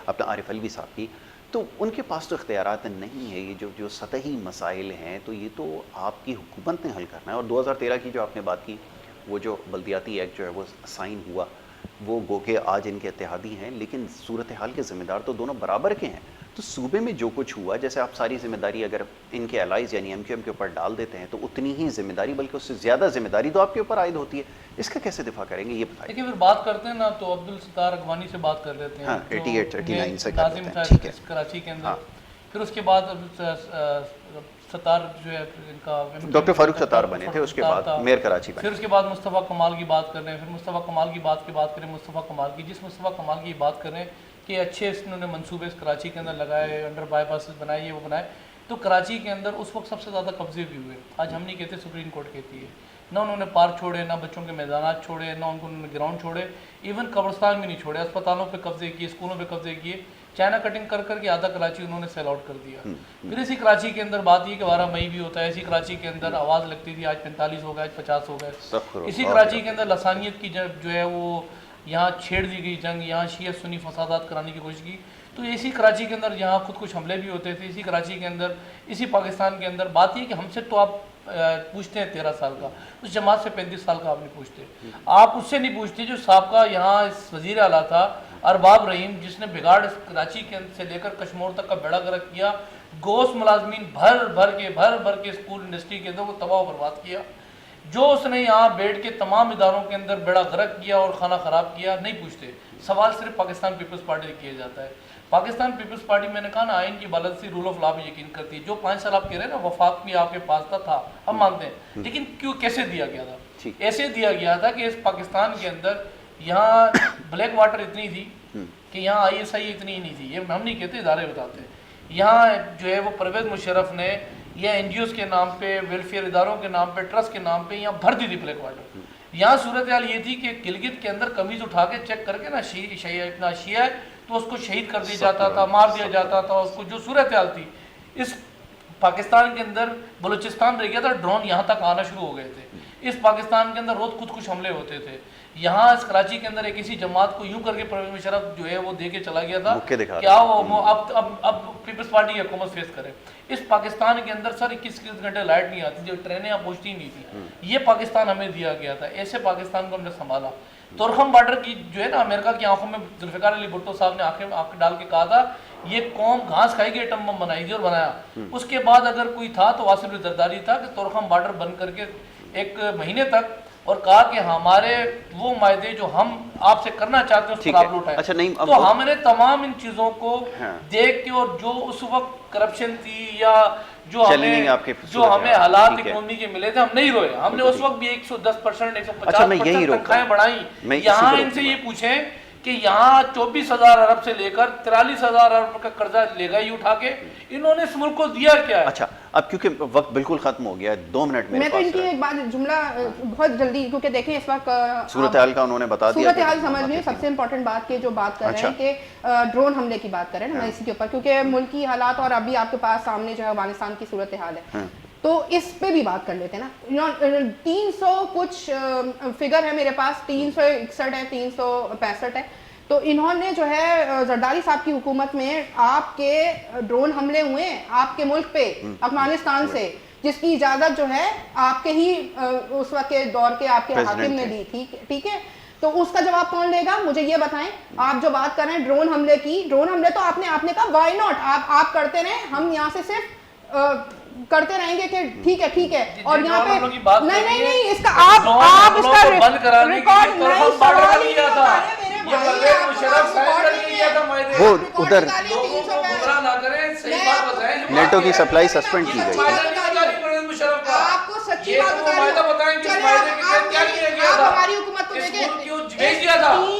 S1: اپنا عارف علوی صاحب کی، تو ان کے پاس تو اختیارات نہیں ہے. یہ جو سطحی مسائل ہیں تو یہ تو آپ کی حکومت نے حل کرنا ہے. اور 2013 کی جو آپ نے بات کی، وہ جو بلدیاتی ایکٹ جو ہے وہ سائن ہوا، وہ گو کہ آج ان کے اتحادی ہیں، لیکن صورتحال کے ذمہ دار تو دونوں برابر کے ہیں. تو صوبے میں جو کچھ ہوا، جیسے آپ ساری ذمہ داری اگر ان کے الائز یعنی MQM کے اوپر ڈال دیتے ہیں تو اتنی ہی ذمہ داری بلکہ اس سے زیادہ ذمہ داری تو آپ کے اوپر عائد ہوتی ہے. اس کا کیسے دفاع کریں گے یہ بتائیے.
S3: دیکھیں پھر بات کرتے ہیں نا تو عبدالستار اغوانی سے بات کر لیتے ہیں.
S1: ہاں 88-89 سے کر لیتے ہیں.
S3: ٹھیک ہے کراچی کے اندر. پھر اس کے بعد ستار جو ہے ان کا
S1: ڈاکٹر فاروق ستار بنے تھے، اس کے بعد میئر کراچی بنے.
S3: پھر اس کے بعد مصطفیٰ کمال کی بات کر رہے ہیں. پھر مصطفیٰ کمال کی بات کریں مصطفیٰ کمال کی، جس مصطفیٰ کمال کی بات کر رہے ہیں کہ اچھے انہوں نے منصوبے اس کراچی کے اندر لگائے، انڈر بائی پاسز بنائے، یہ وہ بنائے. تو کراچی کے اندر اس وقت سب سے زیادہ قبضے بھی ہوئے. آج ہم نہیں کہتے، سپریم کورٹ کہتی ہے. نہ انہوں نے پارک چھوڑے، نہ بچوں کے میدانات چھوڑے، نہ انہوں نے گراؤنڈ چھوڑے، ایون قبرستان بھی نہیں چھوڑے، اسپتالوں پہ قبضے کیے، اسکولوں پہ قبضے کیے، چائنا کٹنگ کر کر کے آدھا کراچی انہوں نے سیل آؤٹ کر دیا۔ پھر اسی کراچی کے اندر بات یہ کہ 12 مئی بھی ہوتا ہے، اسی کراچی کے اندر آواز لگتی تھی آج 45 ہو گئے، آج 50 ہو گئے، اسی کراچی کے اندر لسانیت کی جو ہے وہ یہاں چھیڑ دی گئی جنگ، یہاں شیعہ سنی فسادات کرانے کی کوشش کی۔ تو اسی کراچی کے اندر یہاں خود کش حملے بھی ہوتے تھے، اسی کراچی کے اندر، اسی پاکستان کے اندر۔ بات یہ کہ ہم سے تو آپ پوچھتے ہیں 13 سال کا، اس جماعت سے 35 سال کا آپ نہیں پوچھتے، آپ اس سے نہیں پوچھتے جو سابقہ یہاں وزیر اعلیٰ تھا ارباب رحیم، جس نے بگاڑ کراچی کے سے لے کر کشمور تک کا بیڑا گرک کیا، گوشت ملازمین بھر بھر کے اسکول انڈسٹری کے اندر وہ تباہ و برباد کیا، جو اس نے یہاں بیٹھ کے تمام اداروں کے اندر بیڑا غرق کیا اور کھانا خراب کیا، نہیں پوچھتے۔ سوال صرف پاکستان پیپلز پارٹی سے کیا جاتا ہے۔ پاکستان پیپلز پارٹی، میں نے کہا نا، آئین کی بالادستی، رول آف لا پہ یقین کرتی ہے۔ جو 5 سال آپ کہہ رہے ہیں نا وفاق بھی آپ کے پاس تھا، ہم مانتے ہیں، لیکن کیوں کیسے دیا گیا تھا؟ ایسے دیا گیا تھا کہ اس پاکستان کے اندر یہاں بلیک واٹر اتنی تھی کہ یہاں ISI اتنی ہی نہیں تھی، یہ ہم نہیں کہتے، ادارے بتاتے ہیں۔ یہاں جو ہے وہ پرویز مشرف نے یا NGOs کے نام پہ، ویلفیئر اداروں کے نام پہ، ٹرسٹ کے نام پہ یہاں بھر دی تھی بلیک واٹر۔ یہاں صورتحال یہ تھی کہ گلگت کے اندر قمیض اٹھا کے چیک کر کے نا اتنا شیعہ ہے تو اس کو شہید کر دیا جاتا تھا، مار دیا جاتا تھا اس کو، جو صورتحال تھی۔ اس پاکستان کے اندر بلوچستان رہ گیا تھا، ڈرون یہاں تک آنا شروع ہو گئے تھے۔ اس پاکستان کے اندر روز خود کش حملے ہوتے تھے۔ یہاں اس کراچی کے اندر ایک اسی جماعت کو یوں کر کے پرویز مشرف جو ہے وہ دے کے چلا گیا تھا کہ آؤ اب پیپلز پارٹی کی حکومت فیس کرے۔ اس پاکستان کے اندر سر 21 گھنٹے لائٹ نہیں آتی، جو ٹرینیں آپ پہنچتی نہیں تھی، یہ پاکستان ہمیں دیا گیا تھا۔ ایسے پاکستان کو ہم نے سنبھالا۔ تورخم بارڈر کی جو ہے نا، امریکہ کی آنکھوں میں ذوالفقار علی بھٹو صاحب نے آنکھ ڈال کے کہا تھا یہ قوم گھاس کھائے گی، ایٹم بم بنائے گی، اور بنایا۔ اس کے بعد اگر کوئی تھا تو واصف علی زرداری تھا کہ تورخم بارڈر بند کر کے 1 مہینے تک، اور کہا کہ ہمارے وہ معاہدے جو ہم آپ سے کرنا چاہتے ہیں اس پر آپ لوٹائیں۔ تو ہم نے تمام ان چیزوں کو دیکھ کے، اور جو اس وقت کرپشن تھی یا جو ہمیں حالات اکنومی کے ملے تھے، ہم نہیں روئے۔ ہم نے اس وقت بھی 110%، 150% تنخواہیں بڑھائیں۔ یہاں ان سے یہ پوچھیں کہ یہاں 24,000 ارب سے لے کر 43,000 ارب کا قرضہ لے گا ہی اٹھا کے، انہوں نے اس ملک کو دیا کیا ہے؟
S1: اچھا، اب کیونکہ وقت بالکل ختم ہو گیا، 2 منٹ میرے پاس ہے۔
S2: میں تو ان کی ایک بات جملہ بہت جلدی، کیونکہ دیکھیں اس وقت
S1: صورتحال کا انہوں نے بتا دیا،
S2: صورتحال سمجھ لیں۔ سب سے امپورٹنٹ بات کہ جو بات کر رہے ہیں کہ ڈرون حملے کی بات کر رہے ہیں نا، اسی کے اوپر، کیونکہ ملکی حالات اور ابھی آپ کے پاس سامنے جو ہے افغانستان کی صورتحال ہے، تو اس پہ بھی بات کر لیتے ہیں نا۔ 300 کچھ فگر ہے میرے پاس، 361 ہے، 365 ہے۔ تو انہوں نے جو ہے زرداری صاحب کی حکومت میں آپ کے ڈرون حملے ہوئے ہیں آپ کے ملک پہ افغانستان سے، جس کی اجازت جو ہے آپ کے ہی اس وقت کے دور کے آپ کے حاکم نے دی تھی، ٹھیک ہے؟ تو اس کا جواب کون دے گا؟ مجھے یہ بتائیں۔ آپ جو بات کر رہے ہیں ڈرون حملے کی، ڈرون حملے تو آپ نے کہا وائی ناٹ، آپ کرتے رہیں، ہم یہاں سے صرف کرتے رہیں گے کہ ٹھیک ہے، اور یہاں پہ نہیں اس کا آپ اس کا ریکارڈ نہیں، سوال ہی نہیں ہوتا ہے میرے بھائی،
S1: وہ ادھر نیٹو کی سپلائی سسپینڈ کی گئی ہے۔
S2: آپ کو سچی بات بتائیں، آپ ہماری حکومت کو دیکھیں،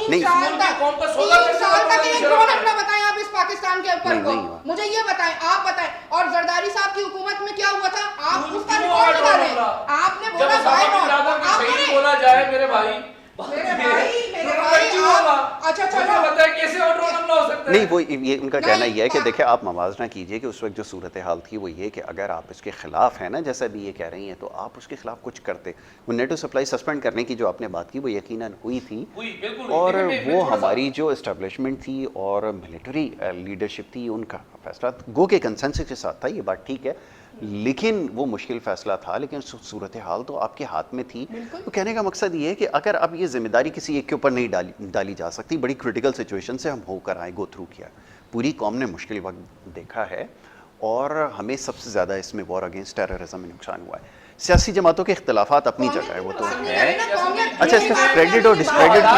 S2: 3 سال تک ایک ڈرون حملہ بتائیں آپ اس پاکستان کے اوپر کو، مجھے یہ بتائیں، آپ بتائیں۔ اور زرداری صاحب کی حکومت میں کیا ہوا تھا؟ آپ اس کا ریکارڈ نکالیں۔ آپ نے بولا بھائی
S3: بولا جائے میرے بھائی،
S2: اچھا چلو
S1: نہیں، وہ یہ ان کا کہنا یہ ہے کہ دیکھیں آپ موازنہ کیجئے کہ اس وقت جو صورتحال تھی وہ یہ کہ اگر آپ اس کے خلاف ہیں نا، جیسا بھی یہ کہہ رہی ہیں، تو آپ اس کے خلاف کچھ کرتے۔ وہ نیٹو سپلائی سسپینڈ کرنے کی جو آپ نے بات کی وہ یقیناً ہوئی تھی، اور وہ ہماری جو اسٹیبلشمنٹ تھی اور ملٹری لیڈرشپ تھی، ان کا فیصلہ گو کے کنسنسس کے ساتھ تھا، یہ بات ٹھیک ہے، لیکن وہ مشکل فیصلہ تھا، لیکن صورتحال تو آپ کے ہاتھ میں تھی۔ تو کہنے کا مقصد یہ ہے کہ اگر اب یہ ذمہ داری کسی ایک کے اوپر نہیں ڈالی جا سکتی، بڑی کرٹیکل سچویشن سے ہم ہو کر آئے، گو تھرو کیا، پوری قوم نے مشکل وقت دیکھا ہے، اور ہمیں سب سے زیادہ اس میں وار اگینسٹ ٹیررزم میں نقصان ہوا ہے۔ سیاسی جماعتوں کے اختلافات اپنی جگہ ہے، وہ تو ہے۔ اچھا، اس کا کریڈٹ اور ڈسکریڈٹ کی